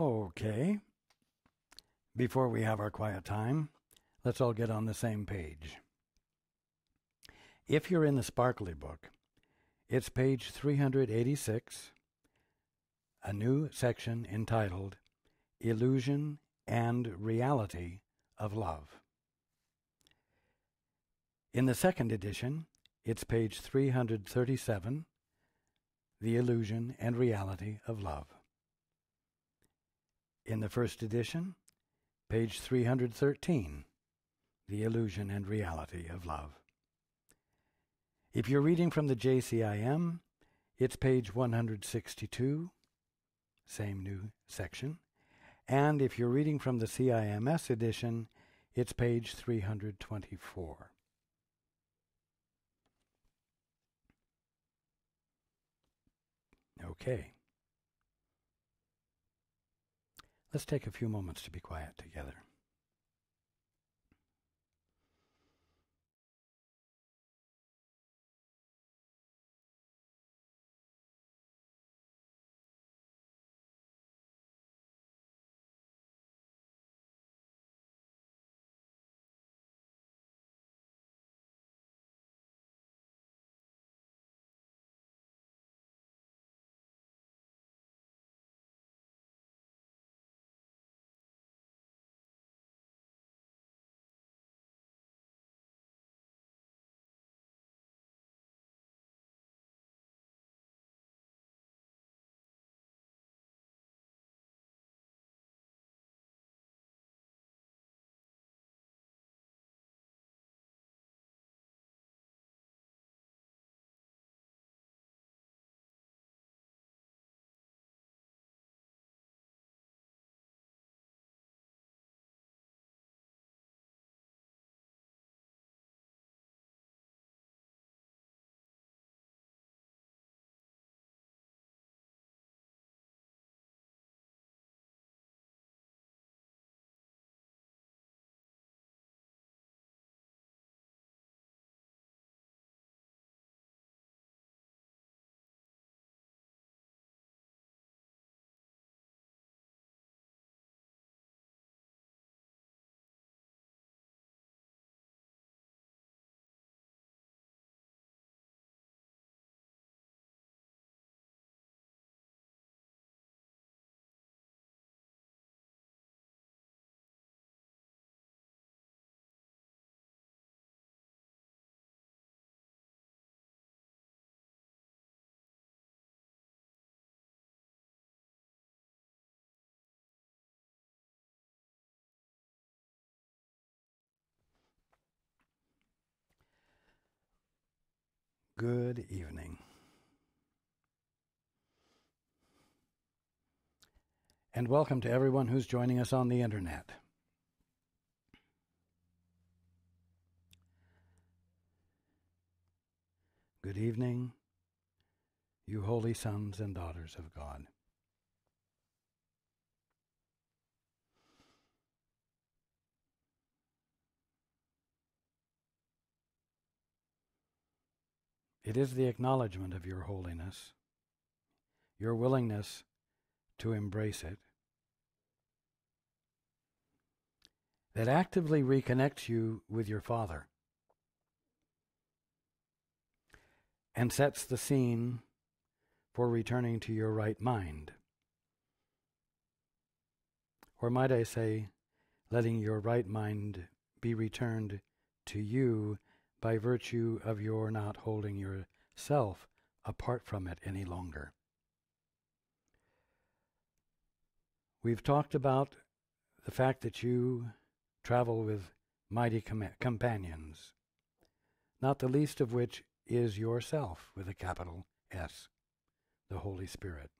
Okay. Before we have our quiet time, let's all get on the same page. If you're in the Sparkly book, it's page 386, a new section entitled Illusion and Reality of Love. In the second edition, it's page 337, The Illusion and Reality of Love. In the first edition, page 313, The Illusion and Reality of Love. If you're reading from the ACIM, it's page 162, same new section. And if you're reading from the CIMS edition, it's page 324. Okay. Let's take a few moments to be quiet together. Good evening. And welcome to everyone who's joining us on the internet. Good evening, you holy sons and daughters of God. It is the acknowledgement of your holiness, your willingness to embrace it, that actively reconnects you with your Father and sets the scene for returning to your right mind. Or might I say, letting your right mind be returned to you by virtue of your not holding yourself apart from it any longer. We've talked about the fact that you travel with mighty companions, not the least of which is yourself, with a capital S, the Holy Spirit.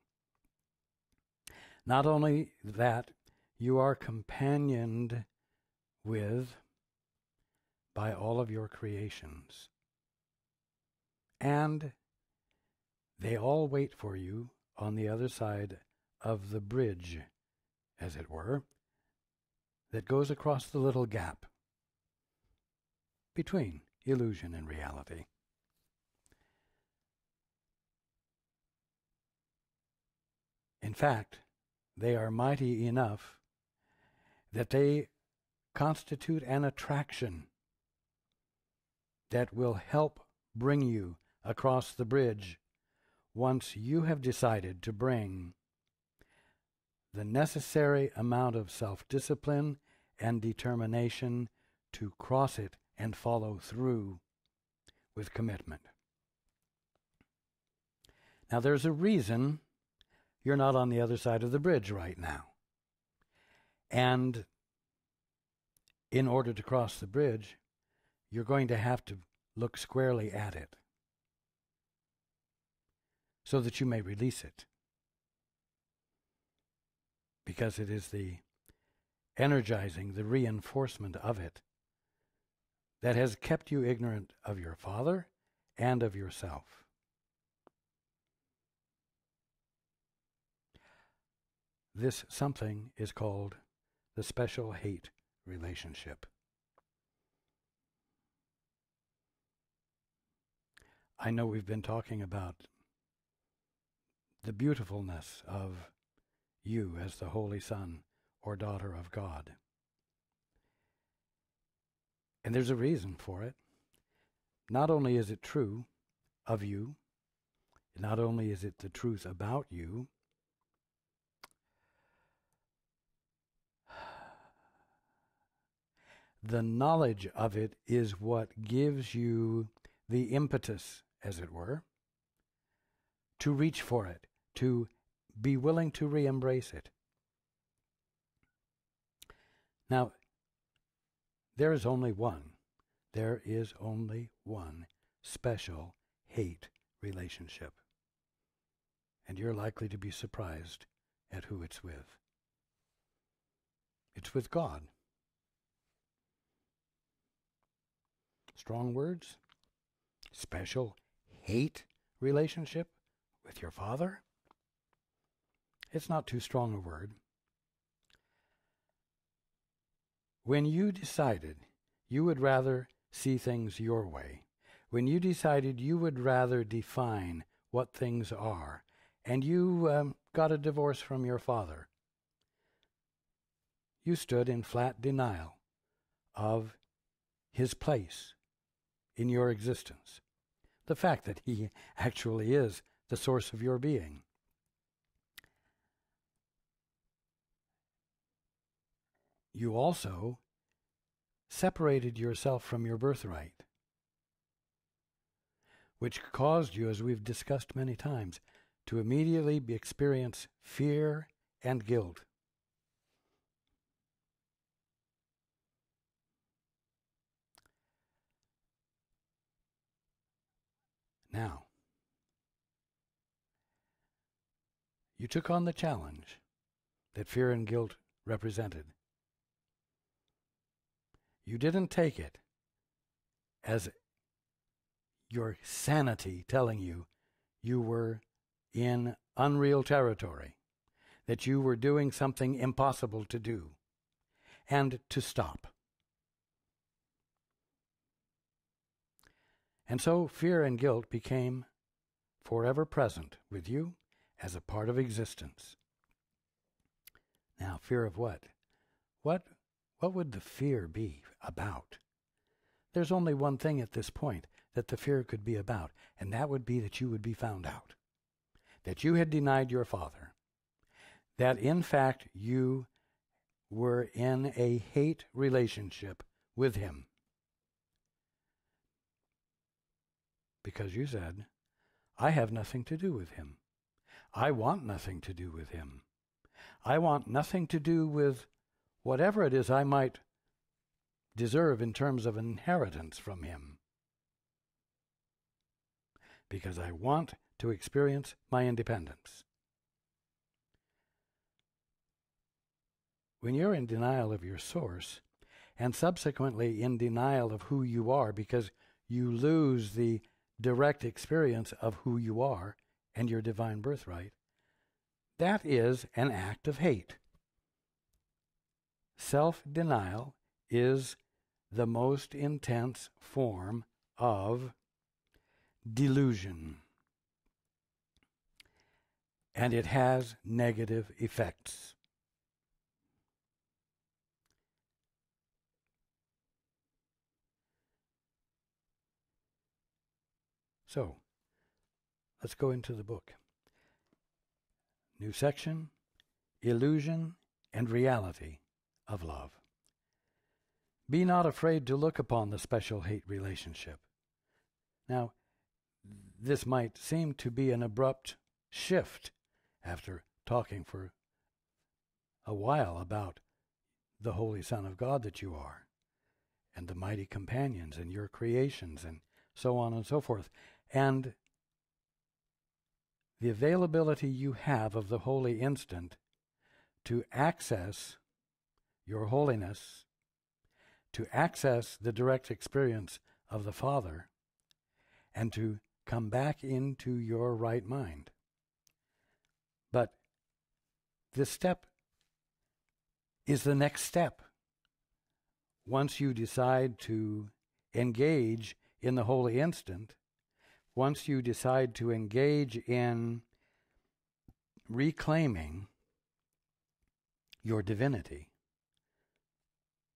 Not only that, you are companioned with by all of your creations. And they all wait for you on the other side of the bridge, as it were, that goes across the little gap between illusion and reality. In fact, they are mighty enough that they constitute an attraction that will help bring you across the bridge once you have decided to bring the necessary amount of self-discipline and determination to cross it and follow through with commitment. Now, there's a reason you're not on the other side of the bridge right now. And in order to cross the bridge, you're going to have to look squarely at it so that you may release it. Because it is the energizing, the reinforcement of it that has kept you ignorant of your Father and of yourself. This something is called the special hate relationship. I know we've been talking about the beautifulness of you as the Holy Son or daughter of God. And there's a reason for it. Not only is it true of you, not only is it the truth about you, the knowledge of it is what gives you the impetus, as it were, to reach for it, to be willing to re-embrace it. Now, there is only one special hate relationship. And you're likely to be surprised at who it's with. It's with God. Strong words? Special hate relationship with your Father? It's not too strong a word. When you decided you would rather see things your way, when you decided you would rather define what things are, and you got a divorce from your father, you stood in flat denial of his place in your existence, the fact that he actually is the source of your being. You also separated yourself from your birthright, which caused you, as we've discussed many times, to immediately experience fear and guilt. Now, you took on the challenge that fear and guilt represented. You didn't take it as your sanity telling you you were in unreal territory, that you were doing something impossible to do, and to stop. And so fear and guilt became forever present with you as a part of existence. Now, fear of what? What would the fear be about? There's only one thing at this point that the fear could be about, and that would be that you would be found out, that you had denied your Father, that in fact you were in a hate relationship with him. Because you said, I have nothing to do with him. I want nothing to do with him. I want nothing to do with whatever it is I might deserve in terms of inheritance from him. Because I want to experience my independence. When you're in denial of your source, and subsequently in denial of who you are because you lose the direct experience of who you are and your divine birthright, that is an act of hate. Self-denial is the most intense form of delusion. and it has negative effects. So, let's go into the book. New section, Illusion and Reality of Love. Be not afraid to look upon the special hate relationship. Now, this might seem to be an abrupt shift after talking for a while about the Holy Son of God that you are, and the mighty companions and your creations and so on and so forth, and the availability you have of the holy instant to access your holiness, to access the direct experience of the Father, and to come back into your right mind. But this step is the next step. Once you decide to engage in the holy instant, once you decide to engage in reclaiming your divinity,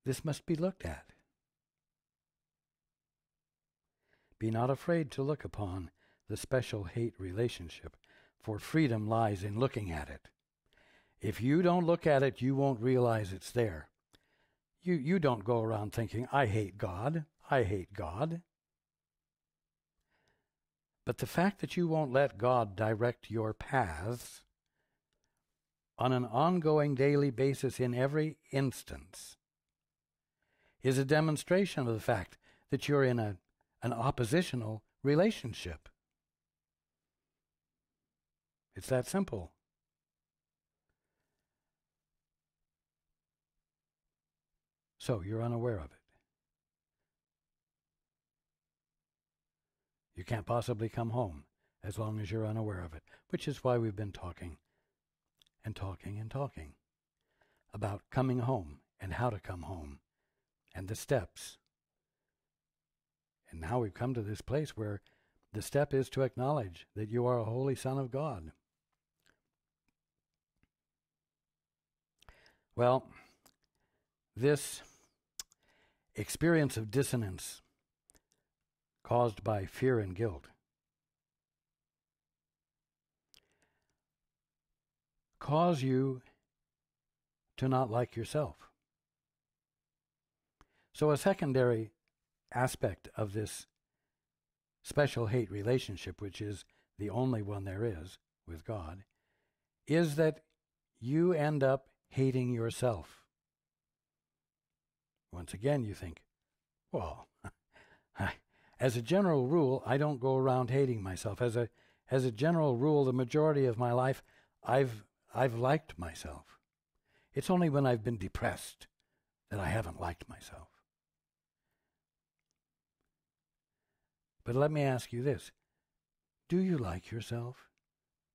this must be looked at. Be not afraid to look upon the special hate relationship, for freedom lies in looking at it. If you don't look at it, you won't realize it's there. You don't go around thinking, I hate God, I hate God. But the fact that you won't let God direct your paths on an ongoing daily basis in every instance is a demonstration of the fact that you're in an oppositional relationship. It's that simple. So you're unaware of it. You can't possibly come home as long as you're unaware of it, which is why we've been talking and talking and talking about coming home and how to come home and the steps. And now we've come to this place where the step is to acknowledge that you are a holy Son of God. Well, this experience of dissonance caused by fear and guilt cause you to not like yourself. So a secondary aspect of this special hate relationship, which is the only one there is with God, is that you end up hating yourself. Once again, you think, well, as a general rule, I don't go around hating myself. As a general rule, the majority of my life, I've liked myself. It's only when I've been depressed that I haven't liked myself. But let me ask you this. Do you like yourself,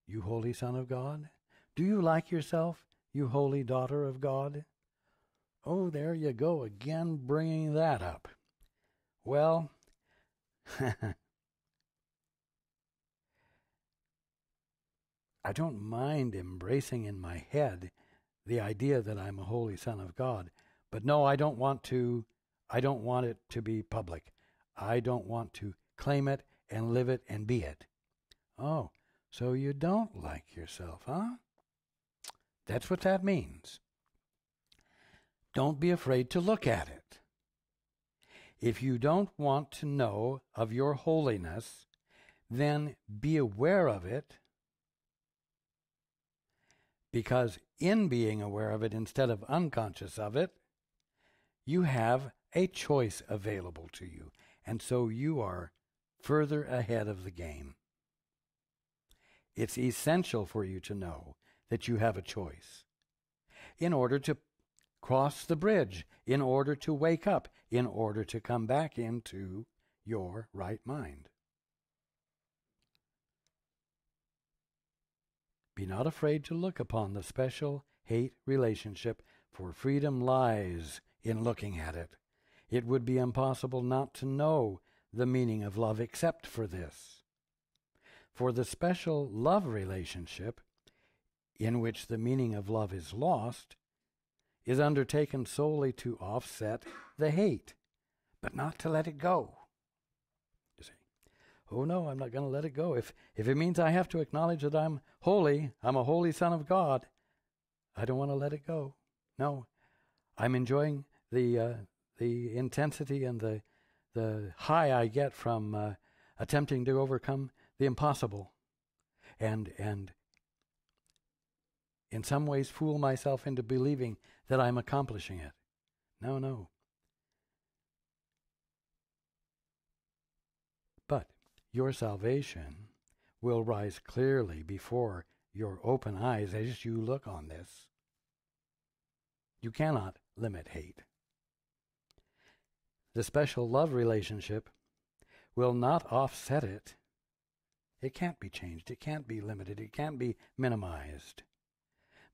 you holy Son of God? Do you like yourself, you holy daughter of God? Oh, there you go again, bringing that up. Well, I don't mind embracing in my head the idea that I'm a holy Son of God, but no, I don't want it to be public. I don't want to claim it and live it and be it. Oh, so you don't like yourself, huh? That's what that means. Don't be afraid to look at it. If you don't want to know of your holiness, then be aware of it, because in being aware of it instead of unconscious of it, you have a choice available to you, and so you are further ahead of the game. It's essential for you to know that you have a choice in order to cross the bridge, in order to wake up, in order to come back into your right mind. Be not afraid to look upon the special hate relationship, for freedom lies in looking at it. It would be impossible not to know the meaning of love except for this. For the special love relationship in which the meaning of love is lost, is undertaken solely to offset the hate, but not to let it go. You see, oh no, I'm not going to let it go. If it means I have to acknowledge that I'm holy, I'm a holy son of God, I don't want to let it go. No, I'm enjoying the intensity and the high I get from attempting to overcome the impossible, and in some ways fool myself into believing that I'm accomplishing it. No. But your salvation will rise clearly before your open eyes as you look on this. You cannot limit hate. The special love relationship will not offset it. It can't be changed. It can't be limited. It can't be minimized.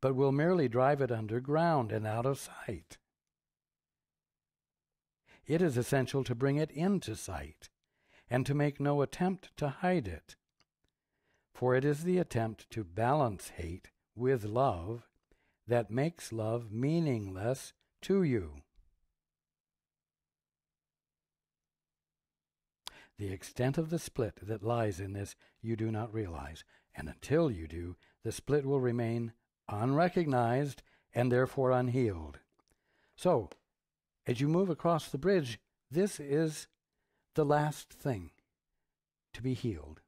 But will merely drive it underground and out of sight. It is essential to bring it into sight and to make no attempt to hide it. For it is the attempt to balance hate with love that makes love meaningless to you. The extent of the split that lies in this you do not realize, and until you do, the split will remain unrecognized and therefore unhealed. So, as you move across the bridge, this is the last thing to be healed.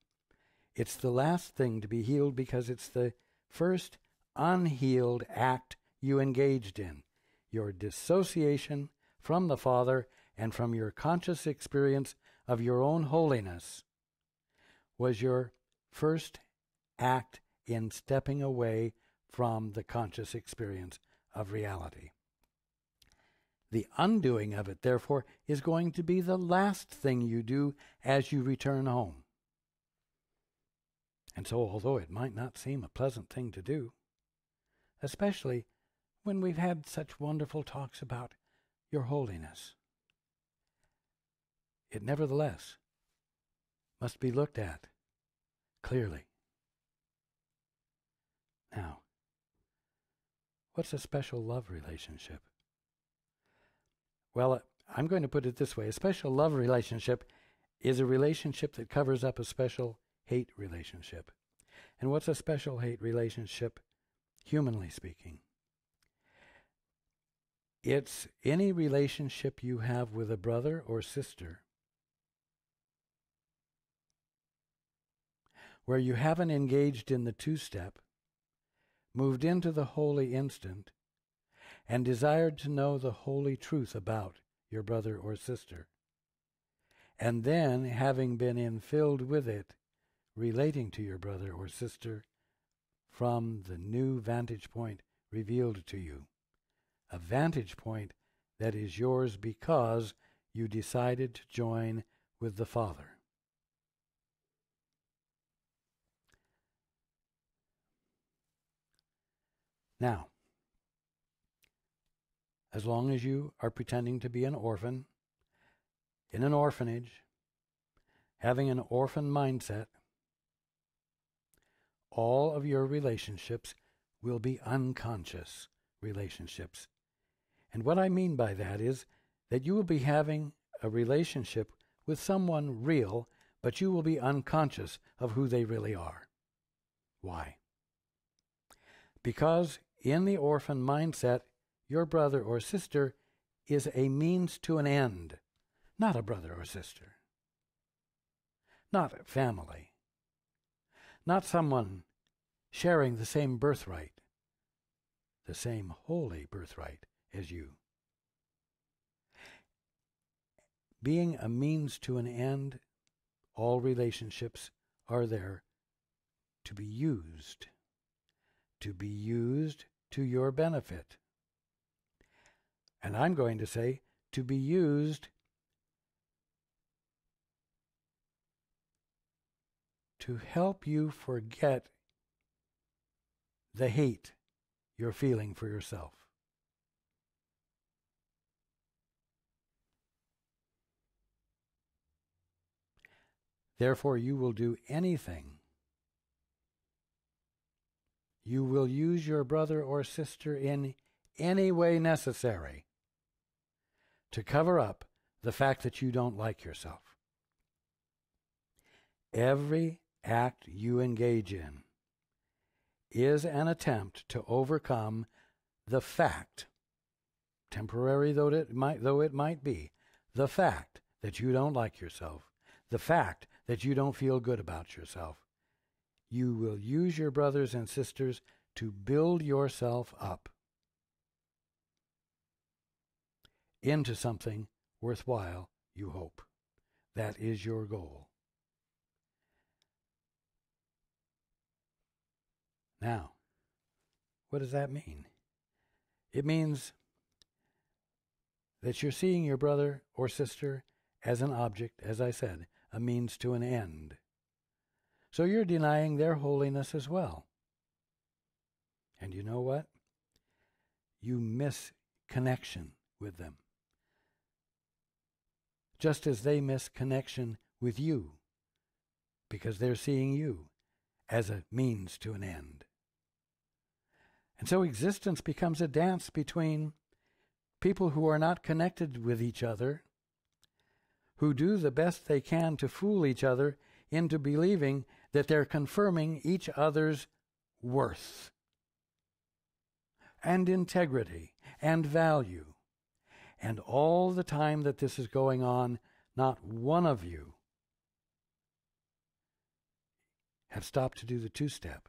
It's the last thing to be healed because it's the first unhealed act you engaged in. Your dissociation from the Father and from your conscious experience of your own holiness was your first act in stepping away from the conscious experience of reality. The undoing of it, therefore, is going to be the last thing you do as you return home. And so, although it might not seem a pleasant thing to do, especially when we've had such wonderful talks about your holiness, it nevertheless must be looked at clearly. Now, what's a special love relationship? Well, I'm going to put it this way. A special love relationship is a relationship that covers up a special hate relationship. And what's a special hate relationship, humanly speaking? It's any relationship you have with a brother or sister where you haven't engaged in the two-step, moved into the holy instant, and desired to know the holy truth about your brother or sister. And then, having been infilled with it, relating to your brother or sister from the new vantage point revealed to you. A vantage point that is yours because you decided to join with the Father. Now, as long as you are pretending to be an orphan, in an orphanage, having an orphan mindset, all of your relationships will be unconscious relationships. And what I mean by that is that you will be having a relationship with someone real, but you will be unconscious of who they really are. Why? Because in the orphan mindset, your brother or sister is a means to an end, not a brother or sister, not family, not someone sharing the same birthright, the same holy birthright as you. Being a means to an end, all relationships are there to be used to your benefit. And I'm going to say, to be used to help you forget the hate you're feeling for yourself. Therefore, you will do anything you will use your brother or sister in any way necessary to cover up the fact that you don't like yourself. Every act you engage in is an attempt to overcome the fact, temporary though it might be, the fact that you don't like yourself, the fact that you don't feel good about yourself. You will use your brothers and sisters to build yourself up into something worthwhile, you hope. That is your goal. Now, what does that mean? It means that you're seeing your brother or sister as an object, as I said, a means to an end. So you're denying their holiness as well. And you know what? You miss connection with them, just as they miss connection with you, because they're seeing you as a means to an end. And so existence becomes a dance between people who are not connected with each other, who do the best they can to fool each other into believing that they're confirming each other's worth and integrity and value. And all the time that this is going on, not one of you have stopped to do the two-step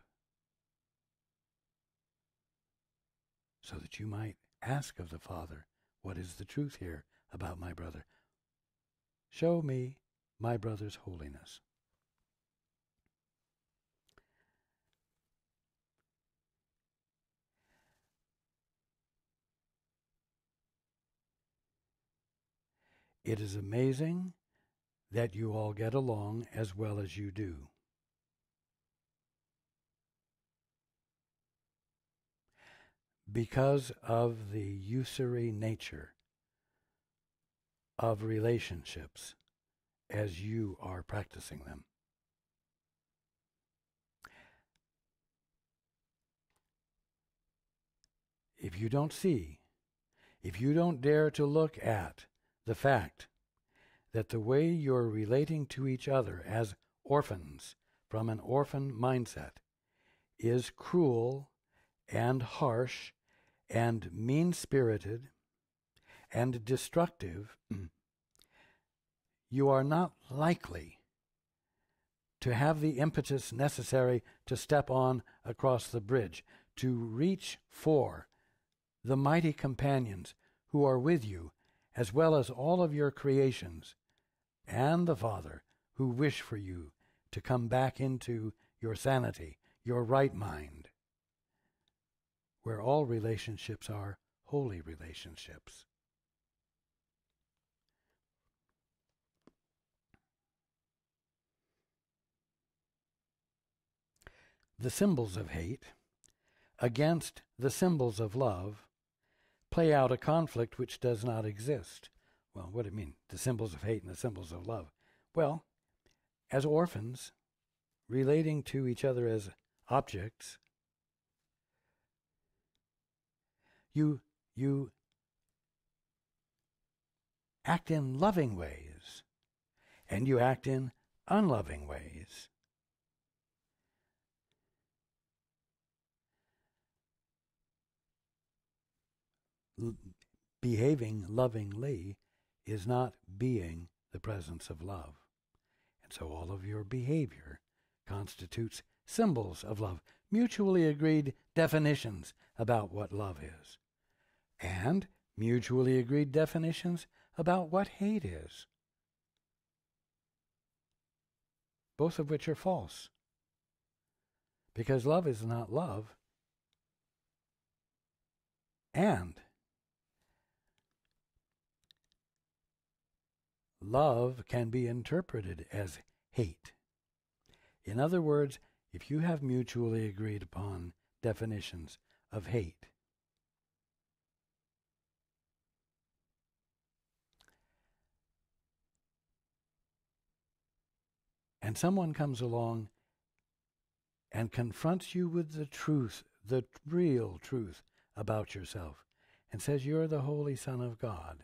so that you might ask of the Father, what is the truth here about my brother? Show me my brother's holiness. It is amazing that you all get along as well as you do. Because of the usury nature of relationships as you are practicing them. If you don't see, if you don't dare to look at the fact that the way you're relating to each other as orphans from an orphan mindset is cruel and harsh and mean-spirited and destructive, you are not likely to have the impetus necessary to step on across the bridge, to reach for the mighty companions who are with you, as well as all of your creations, and the Father who wish for you to come back into your sanity, your right mind, where all relationships are holy relationships. The symbols of hate against the symbols of love play out a conflict which does not exist. Well, what do you mean? The symbols of hate and the symbols of love. Well, as orphans, relating to each other as objects, you act in loving ways, and you act in unloving ways. Behaving lovingly is not being the presence of love. And so all of your behavior constitutes symbols of love, mutually agreed definitions about what love is, and mutually agreed definitions about what hate is, both of which are false. Because love is not love, and love can be interpreted as hate. In other words, if you have mutually agreed upon definitions of hate, and someone comes along and confronts you with the truth, the real truth about yourself, and says, you're the Holy Son of God.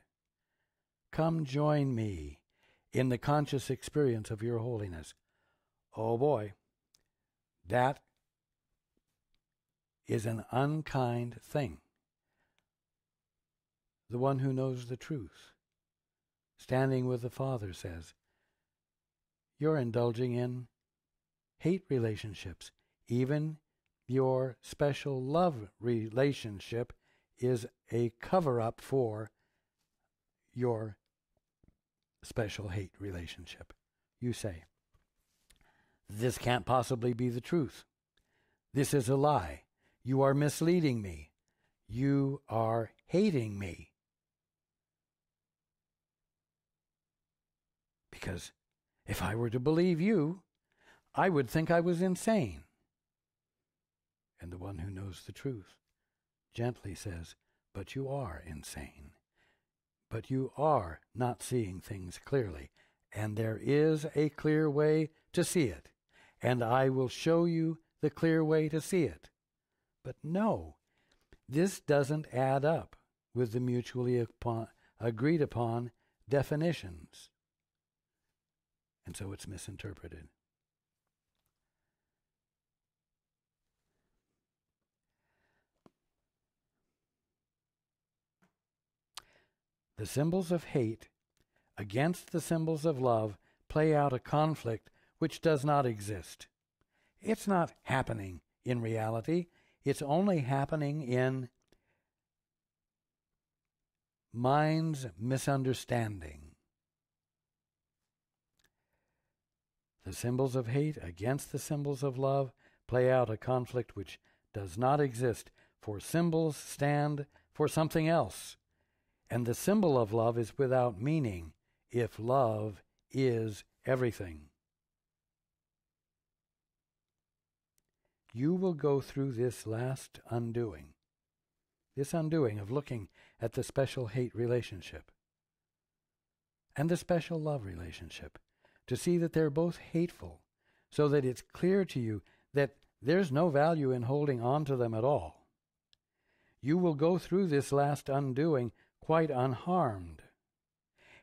Come join me in the conscious experience of your holiness. Oh boy, that is an unkind thing. The one who knows the truth, standing with the Father, says, you're indulging in hate relationships. Even your special love relationship is a cover-up for your special hate relationship. You say, this can't possibly be the truth. This is a lie. You are misleading me. You are hating me. Because if I were to believe you, I would think I was insane. And the one who knows the truth gently says, but you are insane. But you are not seeing things clearly. And there is a clear way to see it. And I will show you the clear way to see it. But no, this doesn't add up with the mutually agreed upon definitions. And so it's misinterpreted. The symbols of hate against the symbols of love play out a conflict which does not exist. It's not happening in reality. It's only happening in mind's misunderstanding. The symbols of hate against the symbols of love play out a conflict which does not exist, for symbols stand for something else, and the symbol of love is without meaning if love is everything. You will go through this last undoing, of looking at the special hate relationship and the special love relationship, to see that they're both hateful, so that it's clear to you that there's no value in holding on to them at all. You will go through this last undoing quite unharmed,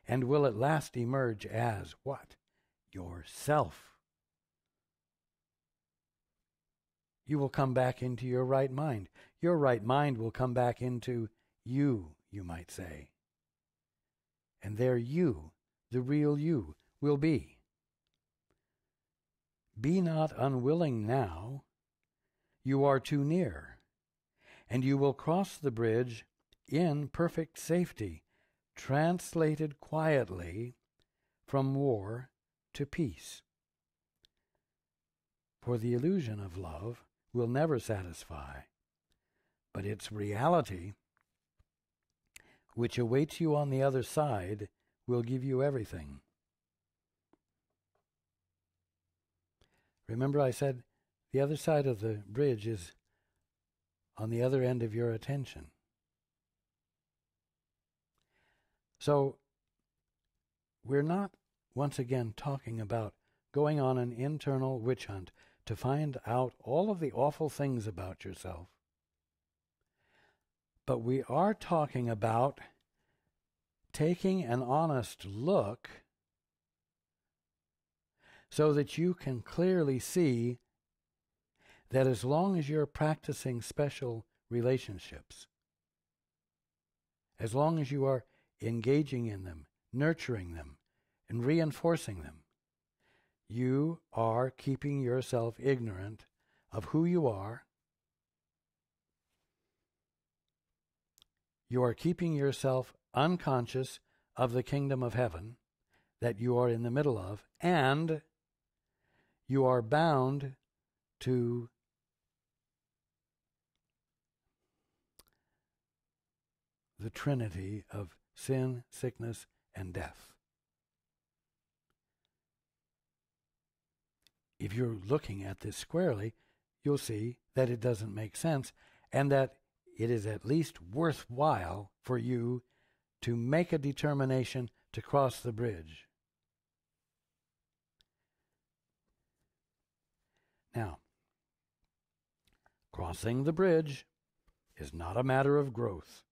and will at last emerge as what? Yourself. You will come back into your right mind. Your right mind will come back into you, you might say. And there you, the real you, will be. Be not unwilling now. You are too near, and you will cross the bridge in perfect safety, translated quietly from war to peace. For the illusion of love will never satisfy, but its reality, which awaits you on the other side, will give you everything. Remember I said the other side of the bridge is on the other end of your attention. So we're not, once again, talking about going on an internal witch hunt to find out all of the awful things about yourself. But we are talking about taking an honest look so that you can clearly see that as long as you're practicing special relationships, as long as you are engaging in them, nurturing them, and reinforcing them, you are keeping yourself ignorant of who you are. You are keeping yourself unconscious of the kingdom of heaven that you are in the middle of, and you are bound to the trinity of sin, sickness, and death. If you're looking at this squarely, you'll see that it doesn't make sense, and that it is at least worthwhile for you to make a determination to cross the bridge. Now, Crossing the bridge is not a matter of growth.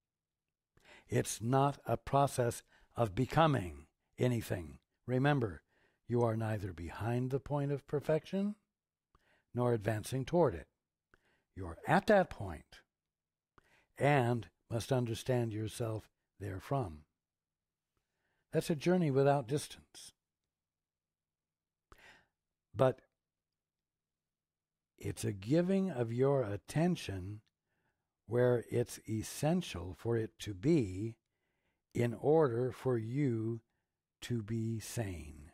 It's not a process of becoming anything. Remember, you are neither behind the point of perfection nor advancing toward it. You're at that point and must understand yourself therefrom. That's a journey without distance. But it's a giving of your attention where it's essential for it to be in order for you to be sane.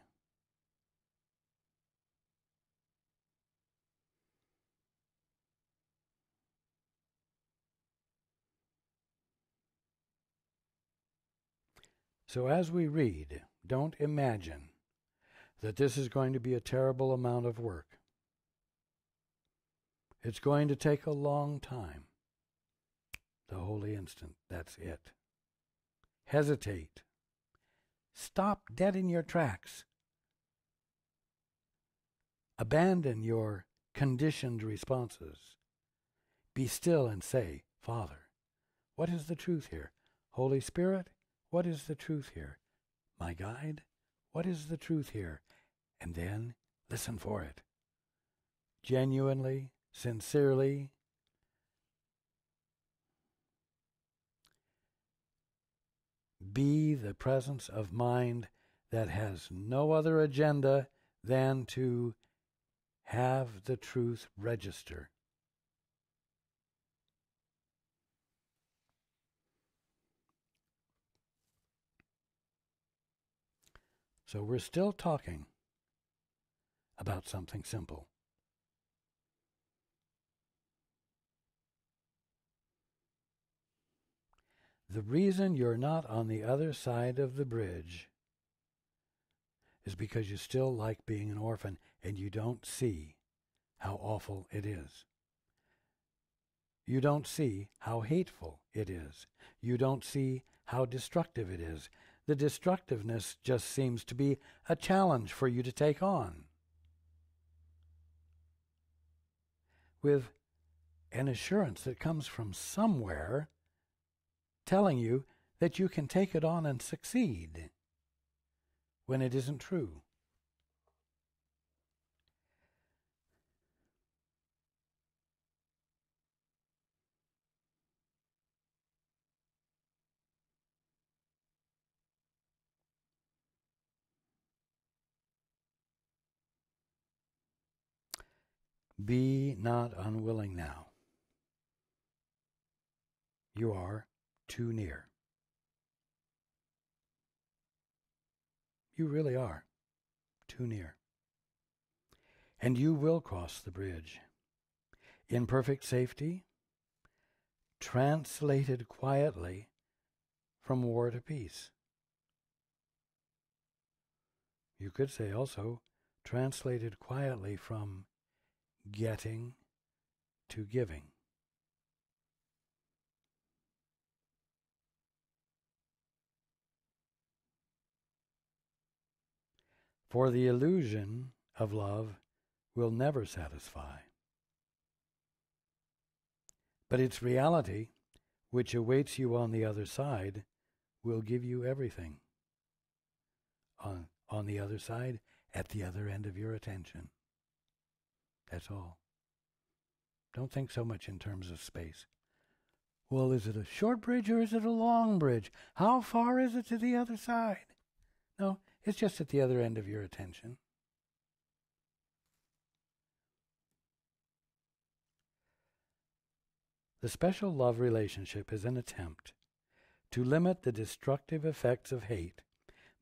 So as we read, don't imagine that this is going to be a terrible amount of work. It's going to take a long time. The holy instant, that's it. Hesitate. Stop dead in your tracks. Abandon your conditioned responses. Be still and say, Father, what is the truth here? Holy Spirit, what is the truth here? My guide, what is the truth here? And then listen for it. Genuinely, sincerely. Be the presence of mind that has no other agenda than to have the truth register. So we're still talking about something simple. The reason you're not on the other side of the bridge is because you still like being an orphan and you don't see how awful it is. You don't see how hateful it is. You don't see how destructive it is. The destructiveness just seems to be a challenge for you to take on, with an assurance that comes from somewhere telling you that you can take it on and succeed when it isn't true. Be not unwilling now. You are too near. You really are too near. And you will cross the bridge in perfect safety, translated quietly from war to peace. You could say also, translated quietly from getting to giving. For the illusion of love will never satisfy, but its reality, which awaits you on the other side, will give you everything. On the other side, at the other end of your attention. That's all. Don't think so much in terms of space. Well, is it a short bridge or is it a long bridge? How far is it to the other side? No, it's just at the other end of your attention. The special love relationship is an attempt to limit the destructive effects of hate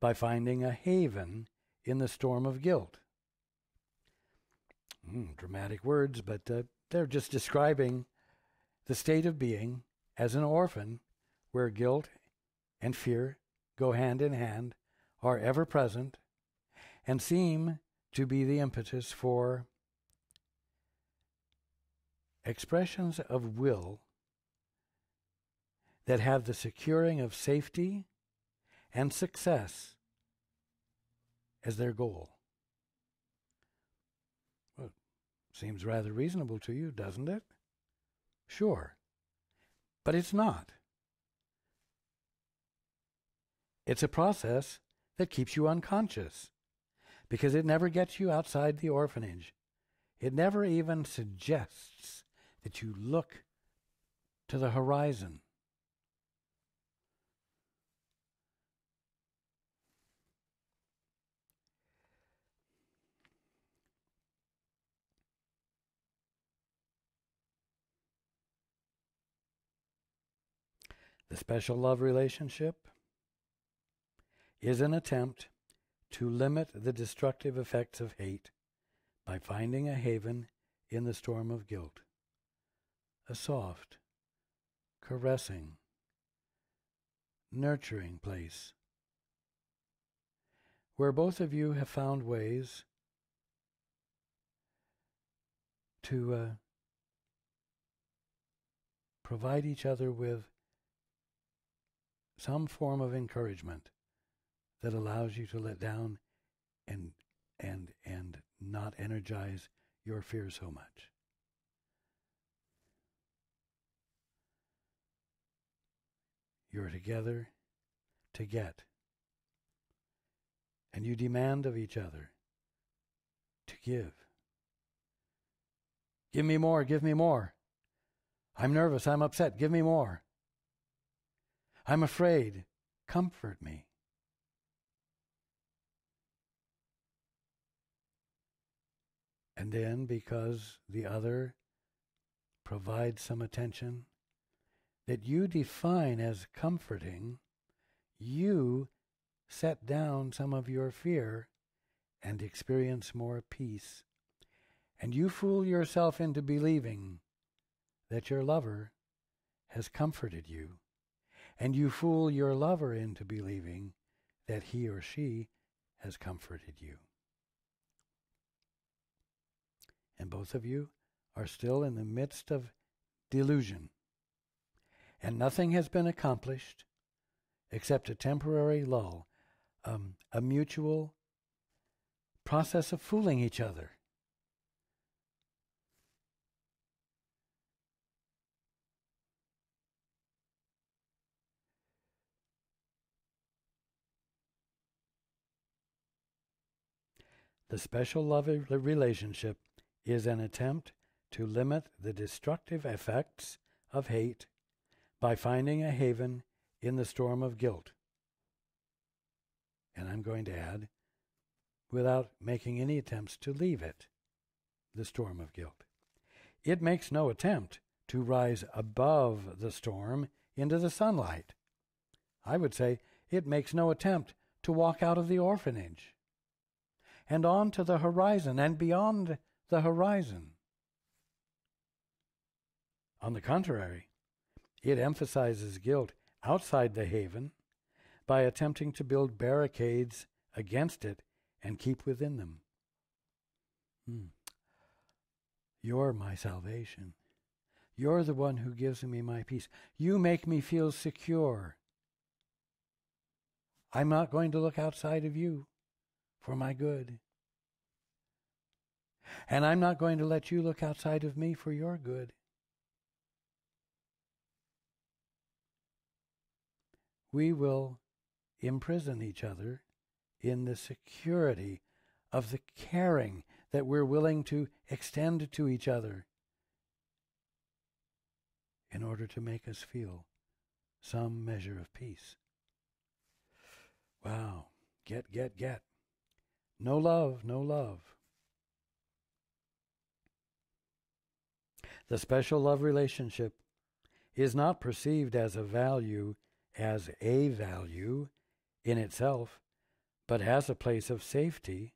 by finding a haven in the storm of guilt. Dramatic words, but they're just describing the state of being as an orphan where guilt and fear go hand in hand, are ever present, and seem to be the impetus for expressions of will that have the securing of safety and success as their goal. Well, seems rather reasonable to you, doesn't it? Sure. But it's not. It's a process that keeps you unconscious because it never gets you outside the orphanage. It never even suggests that you look to the horizon. The special love relationship is an attempt to limit the destructive effects of hate by finding a haven in the storm of guilt, a soft, caressing, nurturing place where both of you have found ways to provide each other with some form of encouragement that allows you to let down and not energize your fear so much. You're together to get, and you demand of each other to give. Give me more, give me more. I'm nervous, I'm upset, give me more. I'm afraid, comfort me. And then, because the other provides some attention that you define as comforting, you set down some of your fear and experience more peace. And you fool yourself into believing that your lover has comforted you. And you fool your lover into believing that he or she has comforted you. And both of you are still in the midst of delusion. And nothing has been accomplished except a temporary lull, a mutual process of fooling each other. The special love relationship is an attempt to limit the destructive effects of hate by finding a haven in the storm of guilt. And I'm going to add, without making any attempts to leave it, the storm of guilt. It makes no attempt to rise above the storm into the sunlight. I would say it makes no attempt to walk out of the orphanage and on to the horizon and beyond the horizon. On the contrary, it emphasizes guilt outside the haven by attempting to build barricades against it and keep within them. You're my salvation. You're the one who gives me my peace. You make me feel secure. I'm not going to look outside of you for my good. And I'm not going to let you look outside of me for your good. We will imprison each other in the security of the caring that we're willing to extend to each other in order to make us feel some measure of peace. Wow. Get. No love, no love. The special love relationship is not perceived as a value in itself, but as a place of safety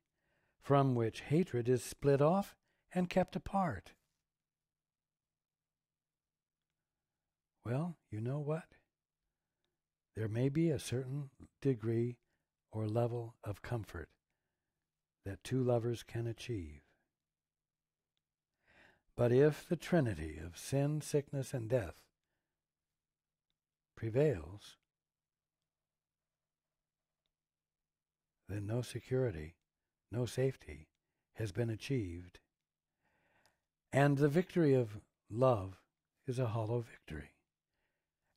from which hatred is split off and kept apart. Well, you know what? There may be a certain degree or level of comfort that two lovers can achieve. But if the trinity of sin, sickness, and death prevails, then no security, no safety has been achieved. And the victory of love is a hollow victory.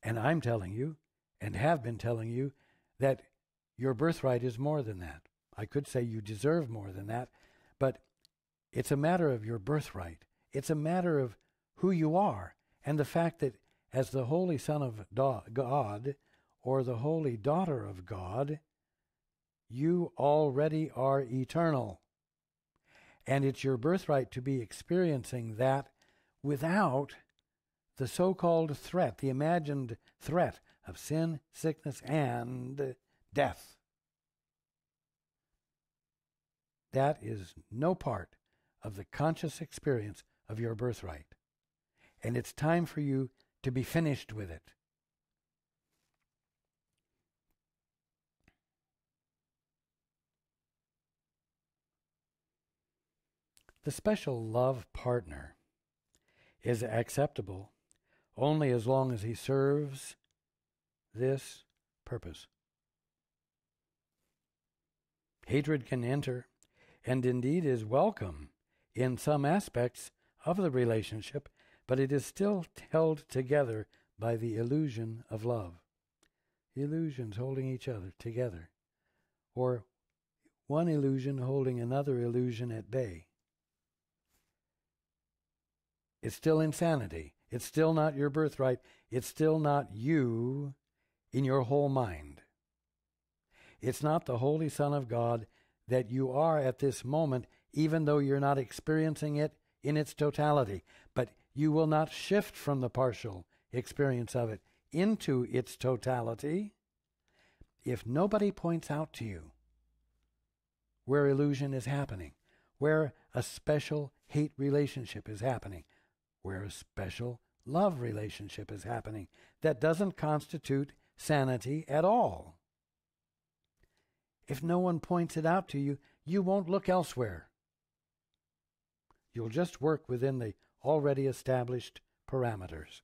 And I'm telling you, and have been telling you, that your birthright is more than that. I could say you deserve more than that, but it's a matter of your birthright. It's a matter of who you are, and the fact that as the Holy Son of God, or the Holy Daughter of God, you already are eternal. And it's your birthright to be experiencing that without the so-called threat, the imagined threat of sin, sickness, and death. That is no part of the conscious experience of your birthright. And it's time for you to be finished with it. The special love partner is acceptable only as long as he serves this purpose. Hatred can enter, and indeed is welcome in some aspects of the relationship, but it is still held together by the illusion of love. Illusions holding each other together, or one illusion holding another illusion at bay. It's still insanity. It's still not your birthright. It's still not you in your whole mind. It's not the Holy Son of God that you are at this moment, even though you're not experiencing it in its totality. But you will not shift from the partial experience of it into its totality if nobody points out to you where illusion is happening, where a special hate relationship is happening, where a special love relationship is happening that doesn't constitute sanity at all. If no one points it out to you, you won't look elsewhere. You'll just work within the already established parameters.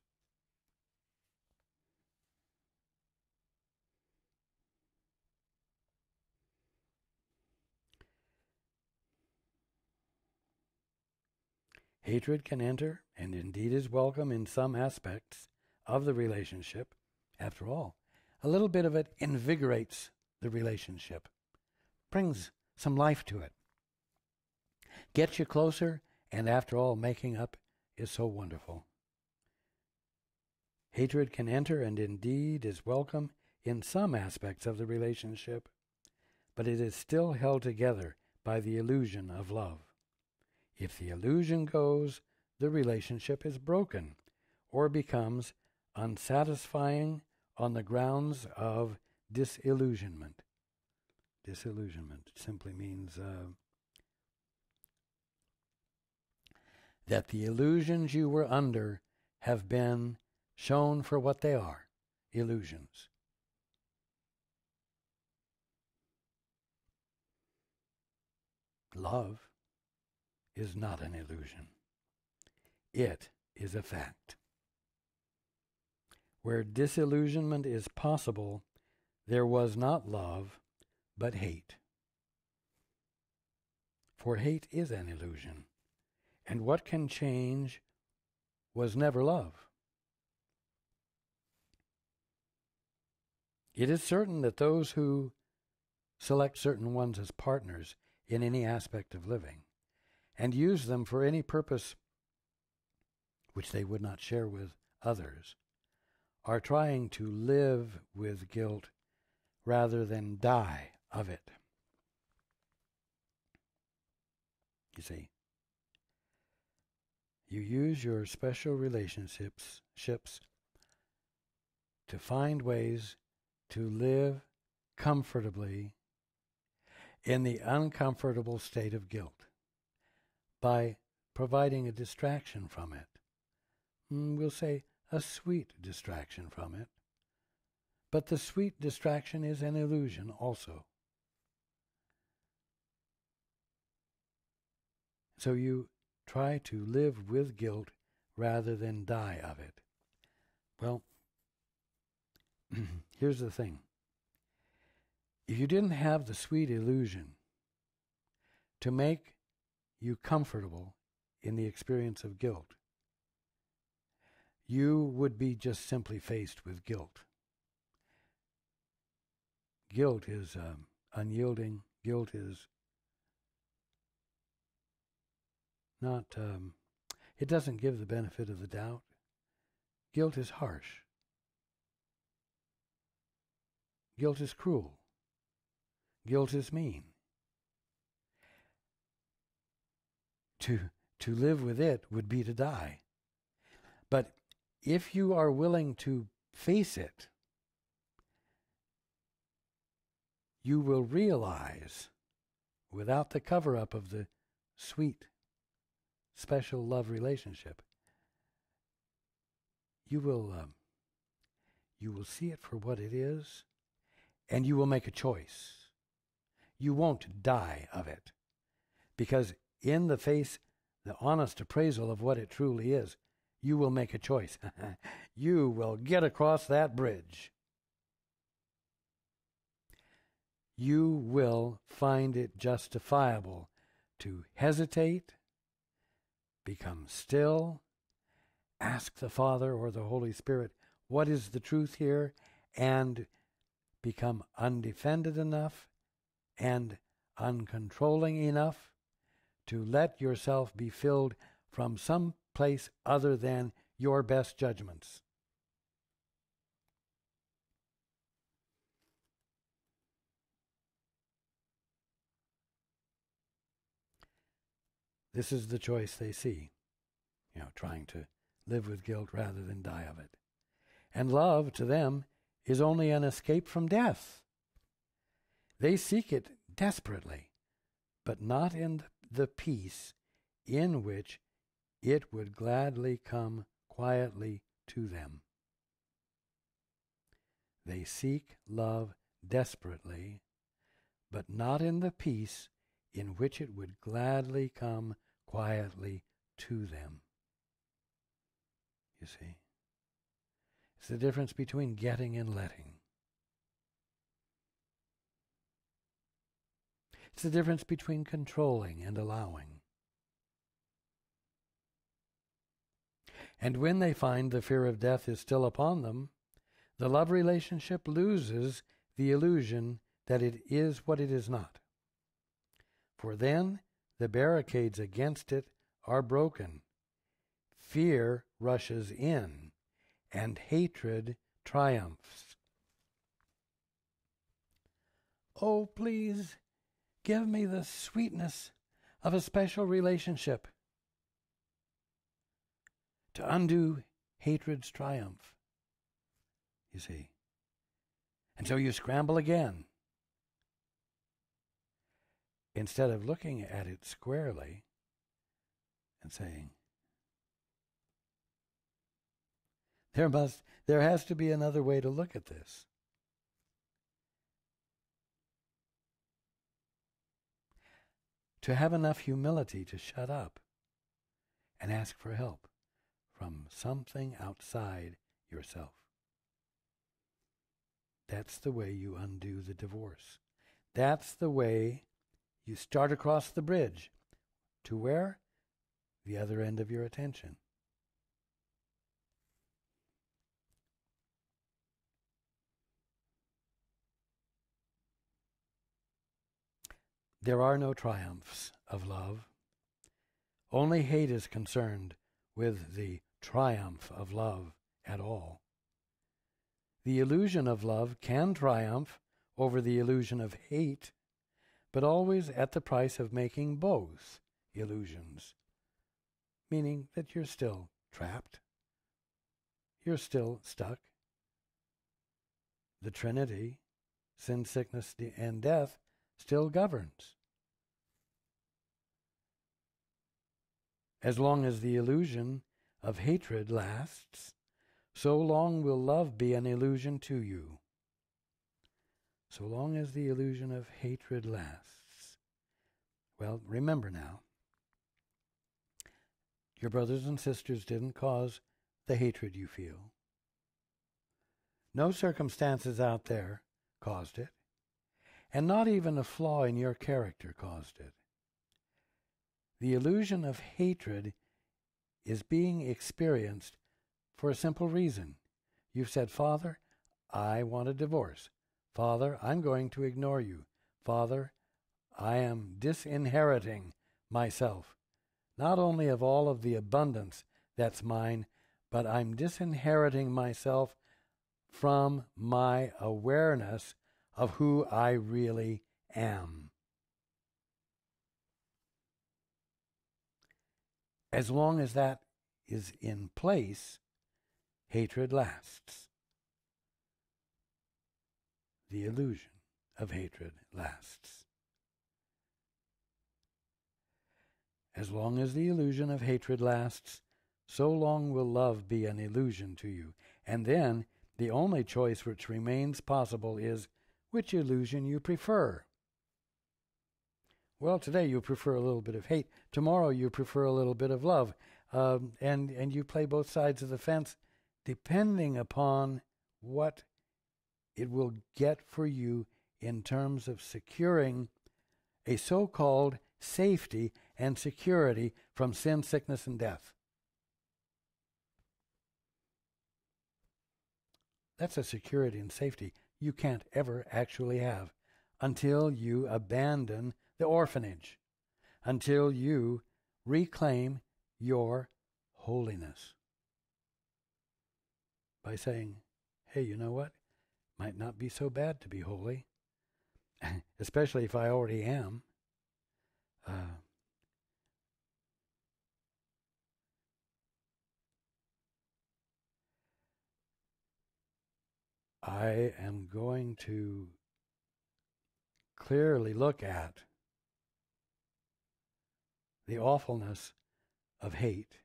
Hatred can enter, and indeed is welcome in some aspects of the relationship. After all, a little bit of it invigorates the relationship, brings some life to it, gets you closer, and after all, making up is so wonderful. Hatred can enter, and indeed is welcome in some aspects of the relationship, but it is still held together by the illusion of love. If the illusion goes, the relationship is broken or becomes unsatisfying on the grounds of disillusionment. Disillusionment simply means that the illusions you were under have been shown for what they are, illusions. Love is not an illusion. It is a fact. Where disillusionment is possible, there was not love, but hate. For hate is an illusion, and what can change was never love. It is certain that those who select certain ones as partners in any aspect of living and use them for any purpose which they would not share with others, are trying to live with guilt rather than die of it. You see, you use your special relationships to find ways to live comfortably in the uncomfortable state of guilt by providing a distraction from it. We'll say a sweet distraction from it. But the sweet distraction is an illusion also. So you try to live with guilt rather than die of it. Well, here's the thing. If you didn't have the sweet illusion to make you comfortable in the experience of guilt, you would be just simply faced with guilt. Guilt is unyielding. Guilt is not, it doesn't give the benefit of the doubt. Guilt is harsh. Guilt is cruel. Guilt is mean. To live with it would be to die. But if you are willing to face it, you will realize, without the cover-up of the sweet, special love relationship, you will see it for what it is, and you will make a choice. You won't die of it, because in the face, the honest appraisal of what it truly is, you will make a choice. You will get across that bridge. You will find it justifiable to hesitate, become still, ask the Father or the Holy Spirit, what is the truth here, and become undefended enough and uncontrolling enough to let yourself be filled from some place other than your best judgments. This is the choice they see, trying to live with guilt rather than die of it. And love, to them, is only an escape from death. They seek it desperately, but not in the peace in which it would gladly come quietly to them. They seek love desperately, but not in the peace in which it would gladly come quietly to them. You see? It's the difference between getting and letting. It's the difference between controlling and allowing. And when they find the fear of death is still upon them, the love relationship loses the illusion that it is what it is not. For then the barricades against it are broken. Fear rushes in, and hatred triumphs. Oh, please, give me the sweetness of a special relationship to undo hatred's triumph, you see. And so you scramble again. Instead of looking at it squarely and saying, there has to be another way to look at this. To have enough humility to shut up and ask for help from something outside yourself. That's the way you undo the divorce. That's the way you start across the bridge. To where? The other end of your attention. There are no triumphs of love. Only hate is concerned with the triumph of love at all. The illusion of love can triumph over the illusion of hate, but always at the price of making both illusions, meaning that you're still trapped. You're still stuck. The Trinity, sin, sickness, and death, still governs. As long as the illusion of hatred lasts, so long will love be an illusion to you. So long as the illusion of hatred lasts. Well, remember now, your brothers and sisters didn't cause the hatred you feel. No circumstances out there caused it. And not even a flaw in your character caused it. The illusion of hatred is being experienced for a simple reason. You've said, Father, I want a divorce. Father, I'm going to ignore you. Father, I am disinheriting myself, not only of all of the abundance that's mine, but I'm disinheriting myself from my awareness of who I really am. As long as that is in place, hatred lasts. The illusion of hatred lasts. As long as the illusion of hatred lasts, so long will love be an illusion to you. And then the only choice which remains possible is which illusion you prefer. Well, today you prefer a little bit of hate. Tomorrow you prefer a little bit of love. And you play both sides of the fence depending upon what it will get for you in terms of securing a so-called safety and security from sin, sickness, and death. That's a security and safety you can't ever actually have until you abandon the orphanage, until you reclaim your holiness by saying, hey, you know what? Might not be so bad to be holy, especially if I already am. I am going to clearly look at the awfulness of hate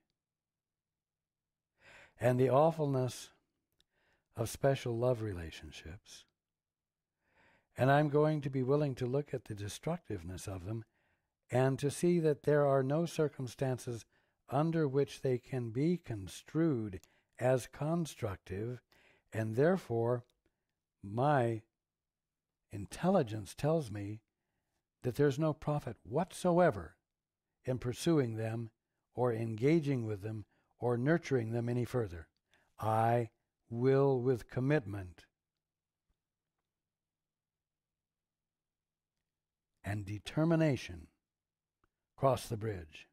and the awfulness of special love relationships. And I'm going to be willing to look at the destructiveness of them and to see that there are no circumstances under which they can be construed as constructive, and therefore my intelligence tells me that there's no profit whatsoever in pursuing them or engaging with them or nurturing them any further. I will, with commitment and determination, cross the bridge.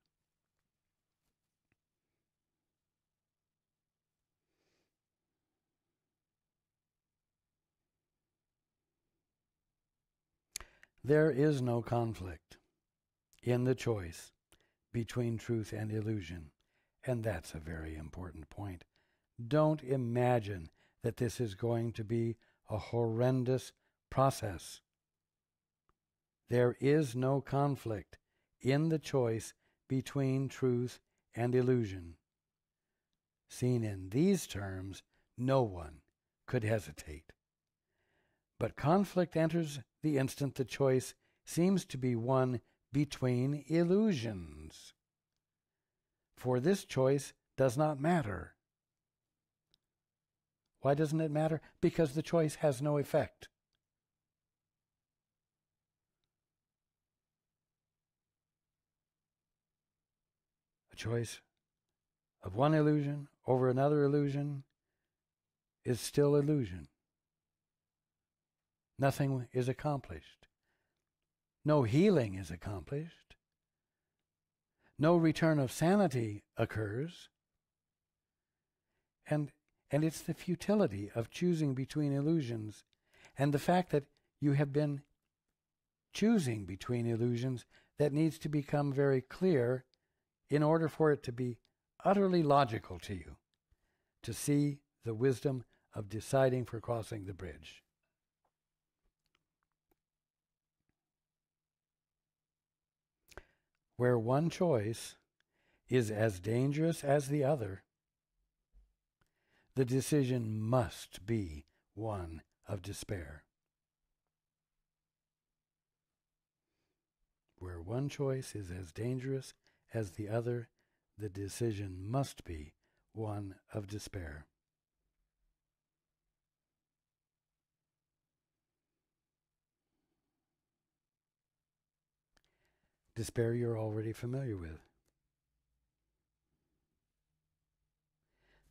There is no conflict in the choice between truth and illusion, and that's a very important point. Don't imagine that this is going to be a horrendous process. There is no conflict in the choice between truth and illusion. Seen in these terms, no one could hesitate. But conflict enters the instant the choice seems to be one between illusions. For this choice does not matter. Why doesn't it matter? Because the choice has no effect. A choice of one illusion over another illusion is still illusion. Nothing is accomplished. No healing is accomplished. No return of sanity occurs. And it's the futility of choosing between illusions and the fact that you have been choosing between illusions that needs to become very clear in order for it to be utterly logical to you, to see the wisdom of deciding for crossing the bridge. Where one choice is as dangerous as the other, the decision must be one of despair. Where one choice is as dangerous as the other, the decision must be one of despair. Despair you're already familiar with.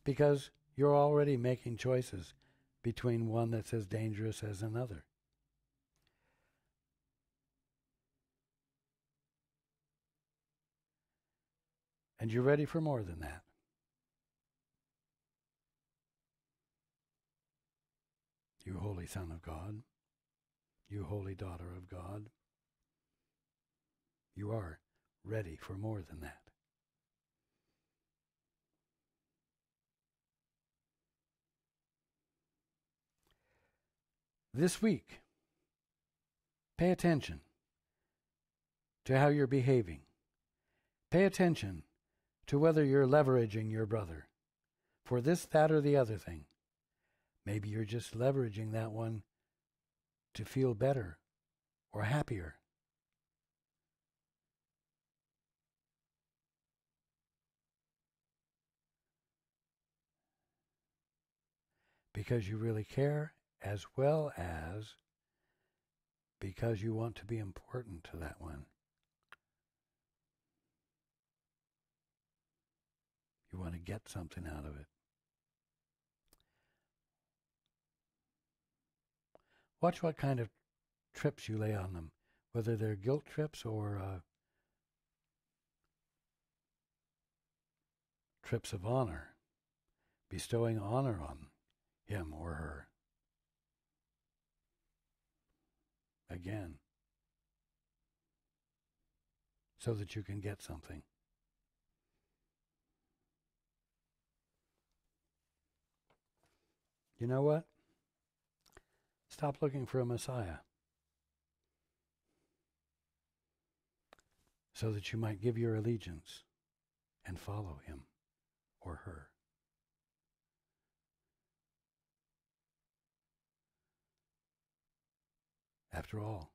Because You're already making choices between one that's as dangerous as another. And you're ready for more than that. You holy Son of God, you holy daughter of God, you are ready for more than that. This week, pay attention to how you're behaving. Pay attention to whether you're leveraging your brother for this, that, or the other thing. Maybe you're just leveraging that one to feel better or happier. Because you really care, as well as because you want to be important to that one. You want to get something out of it. Watch what kind of trips you lay on them, whether they're guilt trips or trips of honor, bestowing honor on him or her. Again, so that you can get something. You know what? Stop looking for a Messiah so that you might give your allegiance and follow him or her. After all,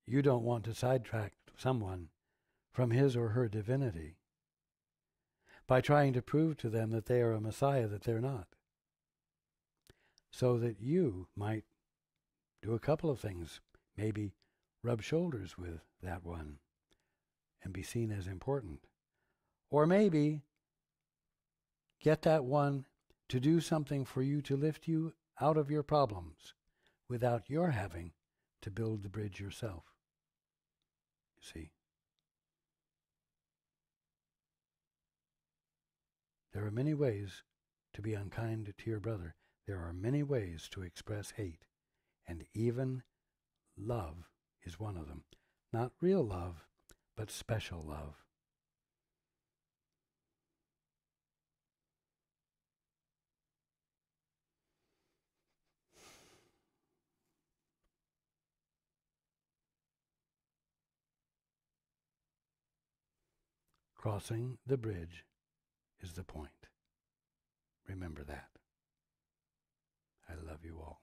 you don't want to sidetrack someone from his or her divinity by trying to prove to them that they are a Messiah that they're not, so that you might do a couple of things. Maybe rub shoulders with that one and be seen as important. Or maybe get that one to do something for you to lift you out of your problems without your having to build the bridge yourself. You see? There are many ways to be unkind to your brother. There are many ways to express hate. And even love is one of them. Not real love, but special love. Crossing the bridge is the point. Remember that. I love you all.